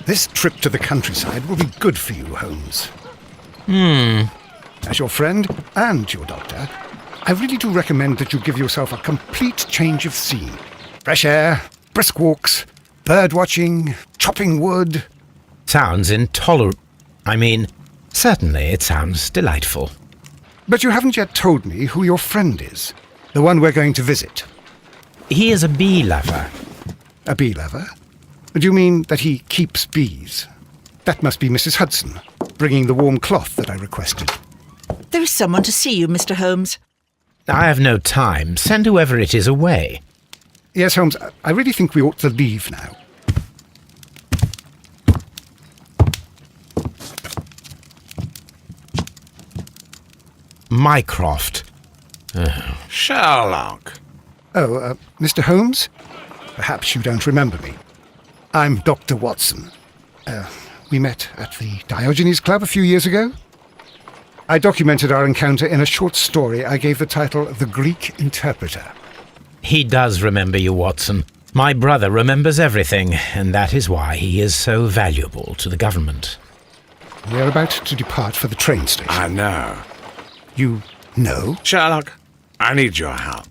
This trip to the countryside will be good for you, Holmes. As your friend and your doctor, I really do recommend that you give yourself a complete change of scene. Fresh air, brisk walks, bird watching, chopping wood. Sounds intolerable. Certainly it sounds delightful. But you haven't yet told me who your friend is, the one we're going to visit. He is a bee lover. A bee lover? Do you mean that he keeps bees? That must be Mrs. Hudson, bringing the warm cloth that I requested. There is someone to see you, Mr. Holmes. I have no time. Send whoever it is away. Yes, Holmes, I really think we ought to leave now. Mycroft. Sherlock. Oh, Mr. Holmes? Perhaps you don't remember me. I'm Dr. Watson. We met at the Diogenes Club a few years ago. I documented our encounter in a short story I gave the title The Greek Interpreter. He does remember you, Watson. My brother remembers everything, and that is why he is so valuable to the government. We're about to depart for the train station. I know. You know? Sherlock, I need your help.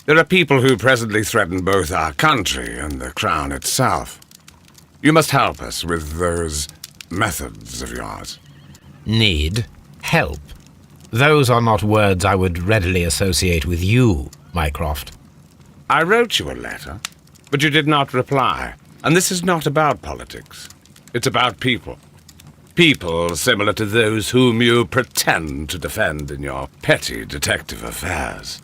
There are people who presently threaten both our country and the Crown itself. You must help us with those methods of yours. Need? Help? Those are not words I would readily associate with you, Mycroft. I wrote you a letter, but you did not reply. And this is not about politics. It's about people. People similar to those whom you pretend to defend in your petty detective affairs.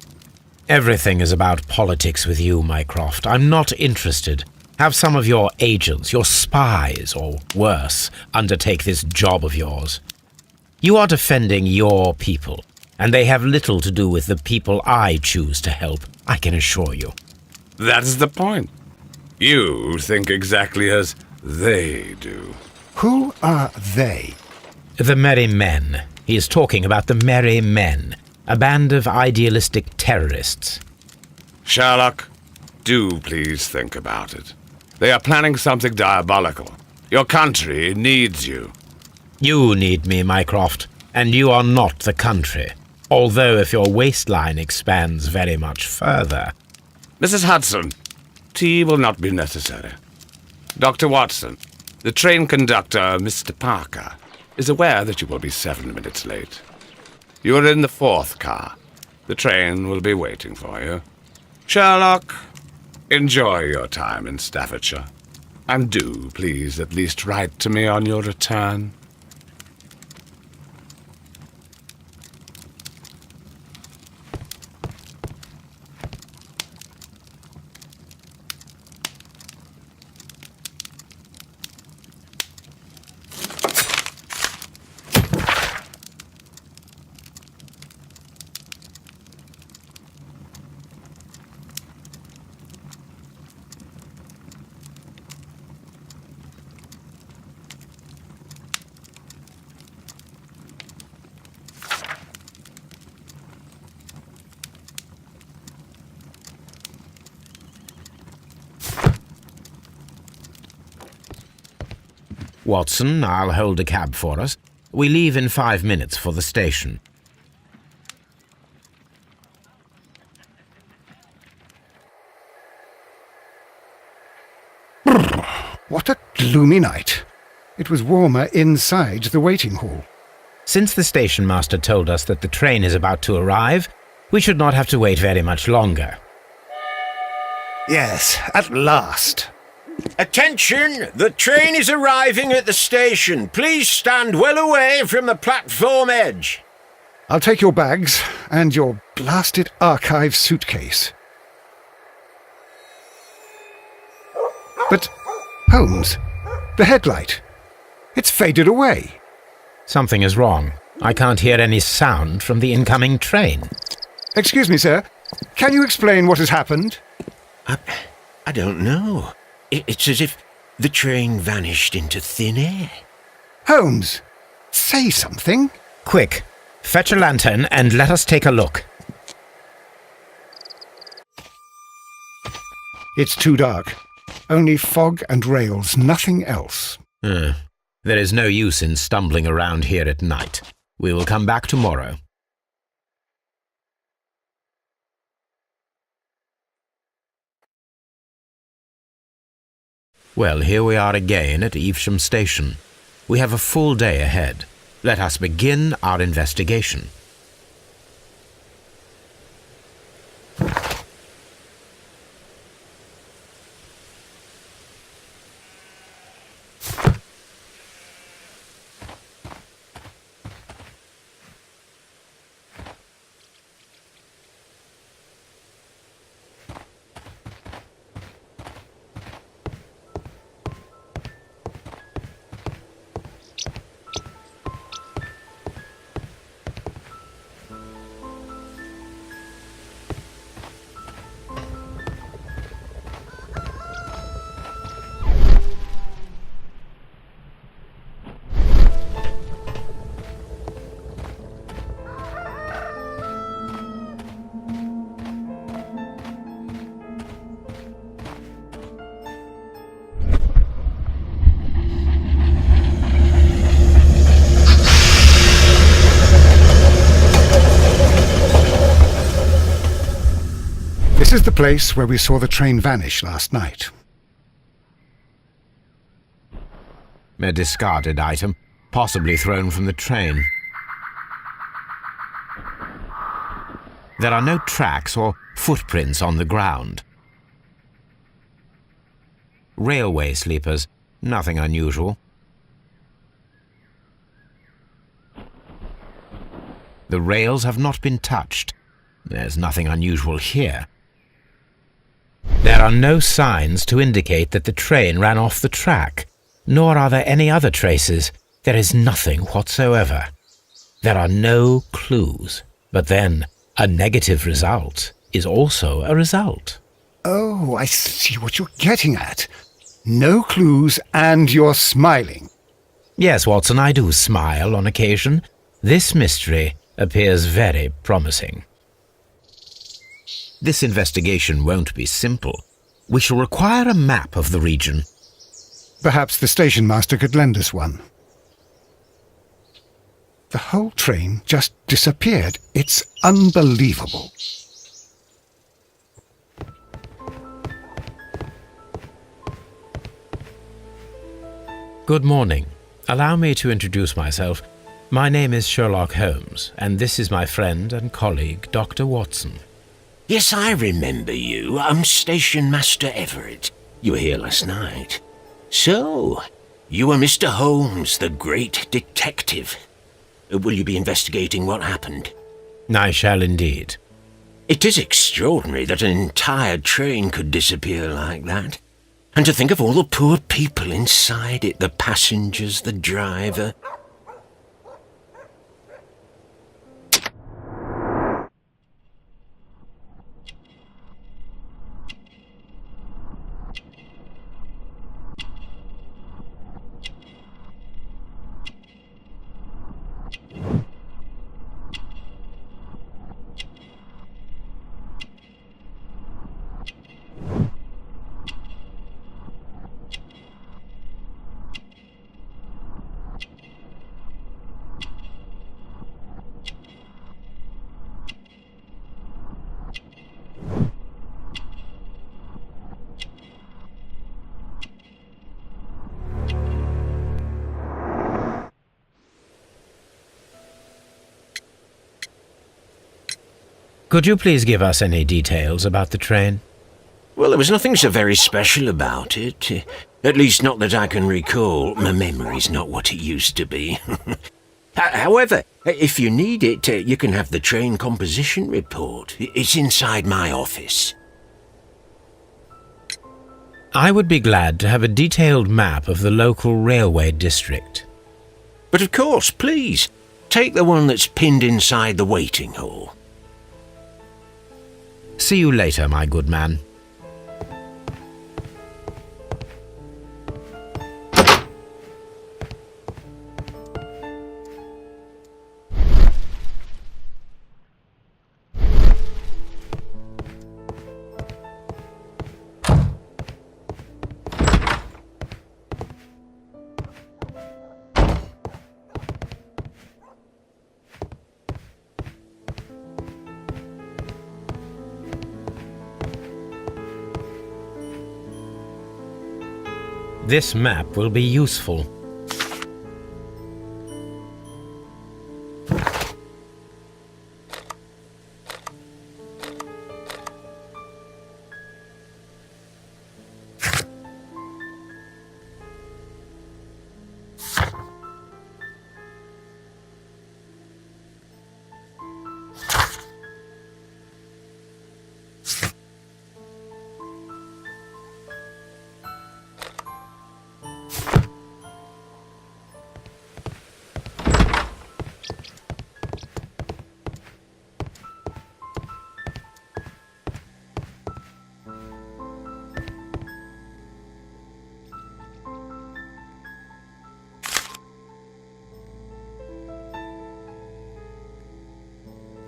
Everything is about politics with you, Mycroft. I'm not interested. Have some of your agents, your spies, or worse, undertake this job of yours. You are defending your people, and they have little to do with the people I choose to help, I can assure you. That is the point. You think exactly as they do. Who are they? The Merry Men. He is talking about the Merry Men, a band of idealistic terrorists. Sherlock, do please think about it. They are planning something diabolical. Your country needs you. You need me, Mycroft, and you are not the country, although if your waistline expands very much further. Mrs. Hudson, tea will not be necessary. Dr. Watson, the train conductor, Mr. Parker, is aware that you will be 7 minutes late. You are in the 4th car. The train will be waiting for you. Sherlock, enjoy your time in Staffordshire. And do, please, at least write to me on your return. Watson, I'll hold a cab for us. We leave in 5 minutes for the station. What a gloomy night. It was warmer inside the waiting hall. Since the station master told us that the train is about to arrive, we should not have to wait very much longer. Yes, at last. Attention! The train is arriving at the station. Please stand well away from the platform edge. I'll take your bags and your blasted archive suitcase. But, Holmes, the headlight. It's faded away. Something is wrong. I can't hear any sound from the incoming train. Excuse me, sir. Can you explain what has happened? I don't know. It's as if the train vanished into thin air. Holmes, say something. Quick, fetch a lantern and let us take a look. It's too dark. Only fog and rails, nothing else. There is no use in stumbling around here at night. We will come back tomorrow. Well, here we are again at Evesham Station. We have a full day ahead. Let us begin our investigation. This is the place where we saw the train vanish last night. A discarded item, possibly thrown from the train. There are no tracks or footprints on the ground. Railway sleepers, nothing unusual. The rails have not been touched. There's nothing unusual here. There are no signs to indicate that the train ran off the track, nor are there any other traces. There is nothing whatsoever. There are no clues. But then, a negative result is also a result. Oh, I see what you're getting at. No clues and you're smiling. Yes, Watson, I do smile on occasion. This mystery appears very promising. This investigation won't be simple. We shall require a map of the region. Perhaps the station master could lend us one. The whole train just disappeared. It's unbelievable. Good morning. Allow me to introduce myself. My name is Sherlock Holmes, and this is my friend and colleague, Dr. Watson. Yes, I remember you. I'm Station Master Everett. You were here last night. So, you are Mr. Holmes, the great detective. Will you be investigating what happened? I shall indeed. It is extraordinary that an entire train could disappear like that. And to think of all the poor people inside it, the passengers, the driver. Could you please give us any details about the train? Well, there was nothing so very special about it. At least not that I can recall. My memory's not what it used to be. However, if you need it, you can have the train composition report. It's inside my office. I would be glad to have a detailed map of the local railway district. But of course, please, take the one that's pinned inside the waiting hall. See you later, my good man. This map will be useful.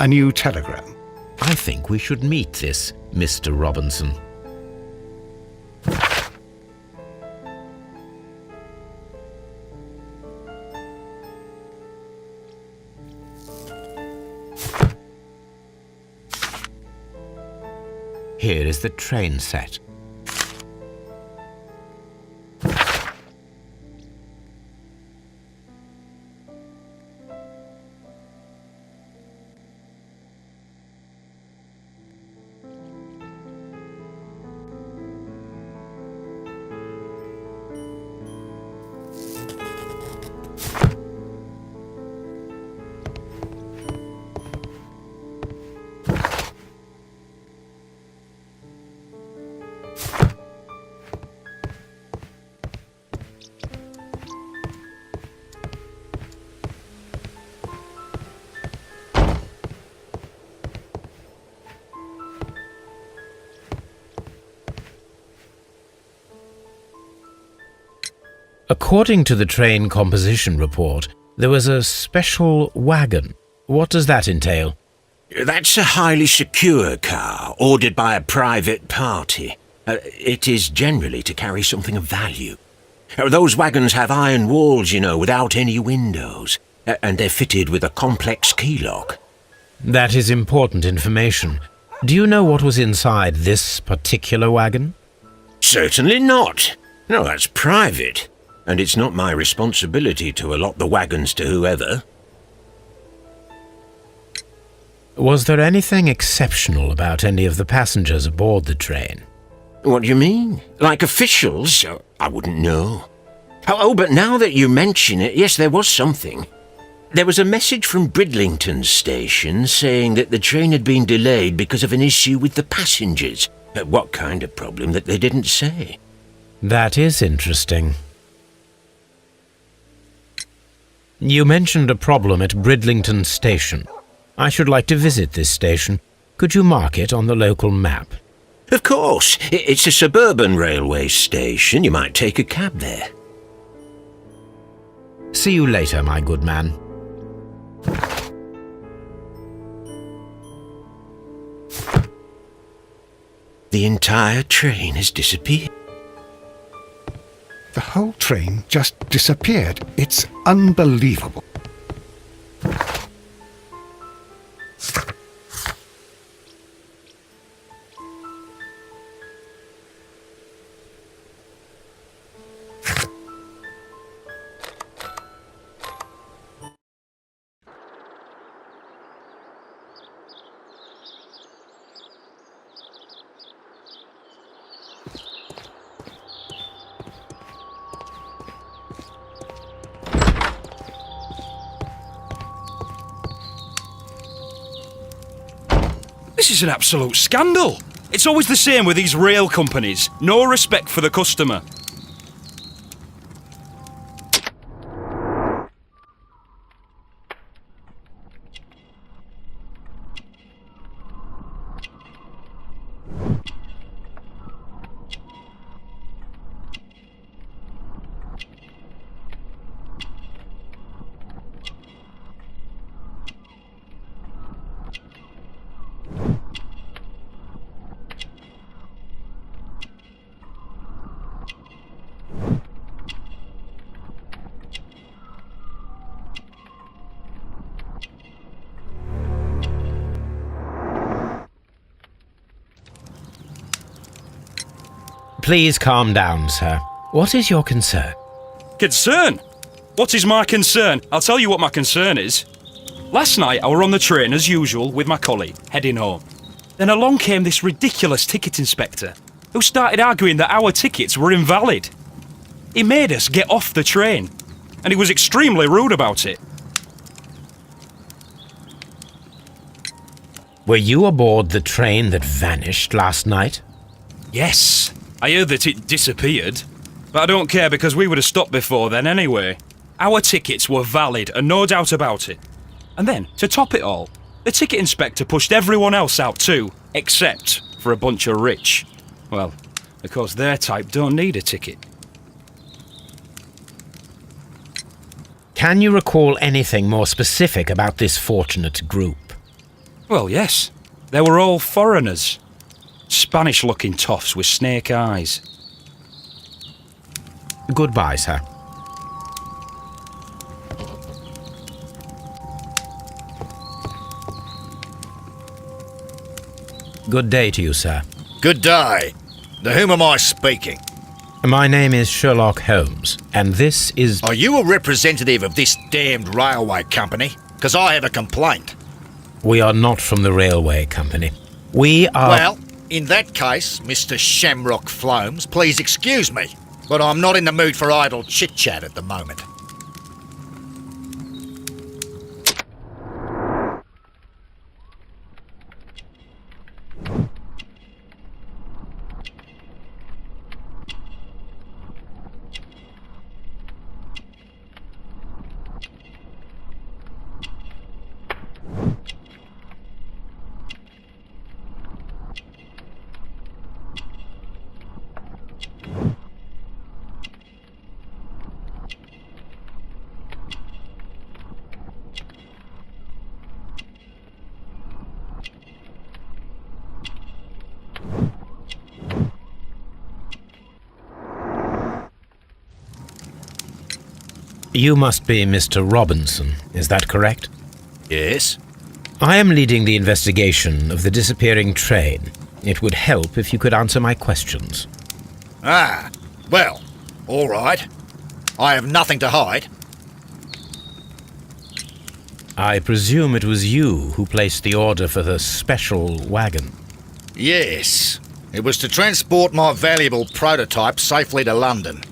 A new telegram. I think we should meet this Mr. Robinson. Here is the train set. According to the train composition report, there was a special wagon. What does that entail? That's a highly secure car, ordered by a private party. It is generally to carry something of value. Those wagons have iron walls, you know, without any windows, and they're fitted with a complex key lock. That is important information. Do you know what was inside this particular wagon? Certainly not. No, that's private, and it's not my responsibility to allot the wagons to whoever. Was there anything exceptional about any of the passengers aboard the train? What do you mean? Like officials? I wouldn't know. Oh, but now that you mention it, yes, there was something. There was a message from Bridlington station saying that the train had been delayed because of an issue with the passengers. What kind of problem that they didn't say? That is interesting. You mentioned a problem at Bridlington station. I should like to visit this station. Could you mark it on the local map? Of course. It's a suburban railway station. You might take a cab there. See you later, my good man. The entire train has disappeared. The whole train just disappeared. It's unbelievable. This is an absolute scandal. It's always the same with these rail companies. No respect for the customer. Please calm down, sir. What is your concern? Concern? What is my concern? I'll tell you what my concern is. Last night I were on the train as usual with my colleague, heading home. Then along came this ridiculous ticket inspector, who started arguing that our tickets were invalid. He made us get off the train, and he was extremely rude about it. Were you aboard the train that vanished last night? Yes, I heard that it disappeared, but I don't care because we would have stopped before then anyway. Our tickets were valid and no doubt about it. And then, to top it all, the ticket inspector pushed everyone else out too, except for a bunch of rich. Well, because their type don't need a ticket. Can you recall anything more specific about this fortunate group? Well, yes. They were all foreigners. Spanish-looking toffs with snake eyes. Goodbye, sir. Good day to you, sir. Good day. To whom am I speaking? My name is Sherlock Holmes, and this is... Are you a representative of this damned railway company? Because I have a complaint. We are not from the railway company. We are... Well, in that case, Mr. Shamrock Flomes, please excuse me, but I'm not in the mood for idle chit-chat at the moment. You must be Mr. Robinson, is that correct? Yes? I am leading the investigation of the disappearing train. It would help if you could answer my questions. Ah, well, all right. I have nothing to hide. I presume it was you who placed the order for the special wagon. Yes. It was to transport my valuable prototype safely to London.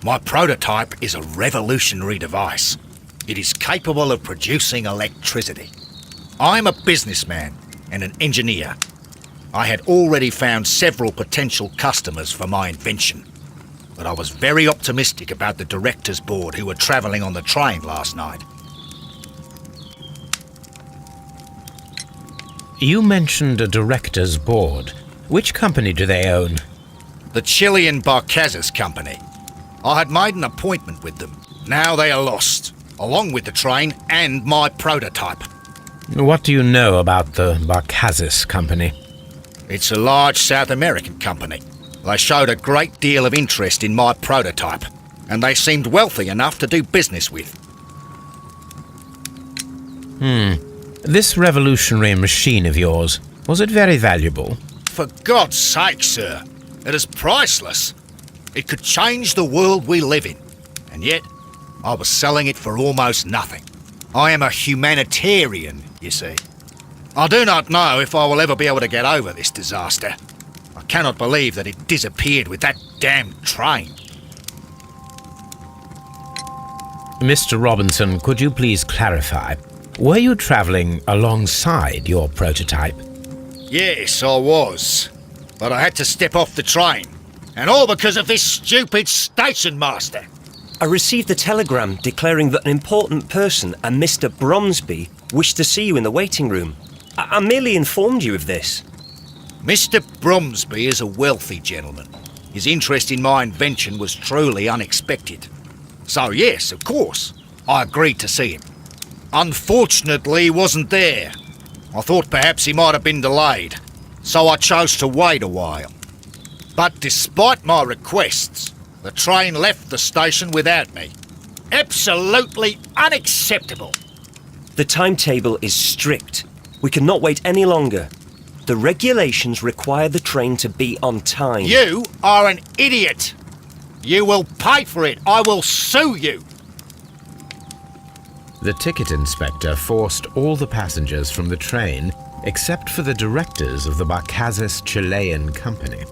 My prototype is a revolutionary device. It is capable of producing electricity. I'm a businessman and an engineer. I had already found several potential customers for my invention, but I was very optimistic about the directors' board who were travelling on the train last night. You mentioned a director's board. Which company do they own? The Chilean Barcazas Company. I had made an appointment with them. Now they are lost, along with the train and my prototype. What do you know about the Barcazas Company? It's a large South American company. They showed a great deal of interest in my prototype, and they seemed wealthy enough to do business with. This revolutionary machine of yours, was it very valuable? For God's sake, sir, it is priceless. It could change the world we live in, and yet I was selling it for almost nothing. I am a humanitarian, you see. I do not know if I will ever be able to get over this disaster. I cannot believe that it disappeared with that damned train. Mr. Robinson, could you please clarify? Were you travelling alongside your prototype? Yes, I was. But I had to step off the train. And all because of this stupid station master. I received a telegram declaring that an important person, a Mr. Bromsby, wished to see you in the waiting room. I merely informed you of this. Mr. Bromsby is a wealthy gentleman. His interest in my invention was truly unexpected. So yes, of course, I agreed to see him. Unfortunately, he wasn't there. I thought perhaps he might have been delayed, so I chose to wait a while. But despite my requests, the train left the station without me. Absolutely unacceptable. The timetable is strict. We cannot wait any longer. The regulations require the train to be on time. You are an idiot. You will pay for it. I will sue you. The ticket inspector forced all the passengers from the train except for the directors of the Barcazes Chilean company.